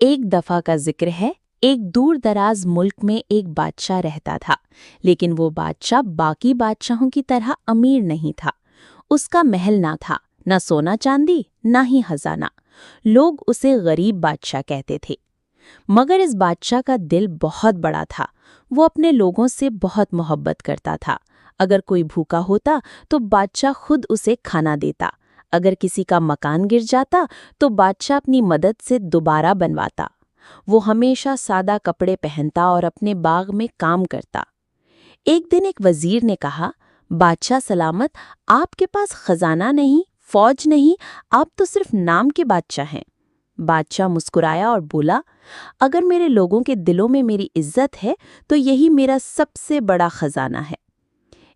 एक दफा का जिक्र है। एक दूर दराज मुल्क में एक बादशाह रहता था, लेकिन वो बादशाह बाकी बादशाहों की तरह अमीर नहीं था। उसका महल ना था, न सोना चांदी, ना ही खजाना। लोग उसे गरीब बादशाह कहते थे। मगर इस बादशाह का दिल बहुत बड़ा था। वो अपने लोगों से बहुत मोहब्बत करता था। अगर कोई भूखा होता तो बादशाह खुद उसे खाना देता। अगर किसी का मकान गिर जाता तो बादशाह अपनी मदद से दोबारा बनवाता। वो हमेशा सादा कपड़े पहनता और अपने बाग में काम करता। एक दिन एक वजीर ने कहा, बादशाह सलामत, आपके पास खजाना नहीं, फौज नहीं, आप तो सिर्फ नाम के बादशाह हैं। बादशाह मुस्कुराया और बोला, अगर मेरे लोगों के दिलों में मेरी इज्जत है तो यही मेरा सबसे बड़ा खजाना है।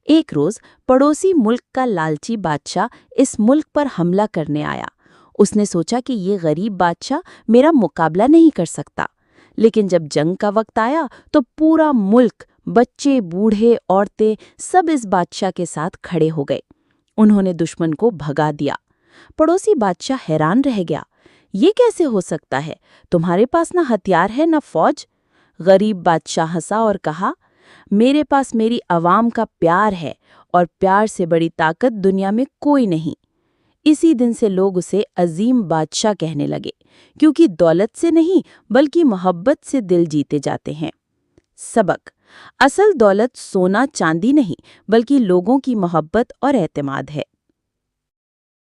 एक रोज पड़ोसी मुल्क का लालची बादशाह इस मुल्क पर हमला करने आया। उसने सोचा कि ये गरीब बादशाह मेरा मुकाबला नहीं कर सकता। लेकिन जब जंग का वक्त आया तो पूरा मुल्क, बच्चे, बूढ़े, औरतें, सब इस बादशाह के साथ खड़े हो गए। उन्होंने दुश्मन को भगा दिया। पड़ोसी बादशाह हैरान रह गया। ये कैसे हो सकता है? तुम्हारे पास ना हथियार है ना फौज। गरीब बादशाह हंसा और कहा, मेरे पास मेरी आवाम का प्यार है, और प्यार से बड़ी ताकत दुनिया में कोई नहीं। इसी दिन से लोग उसे अजीम बादशाह कहने लगे, क्योंकि दौलत से नहीं बल्कि मोहब्बत से दिल जीते जाते हैं। सबक: असल दौलत सोना चांदी नहीं बल्कि लोगों की मोहब्बत और एतमाद है।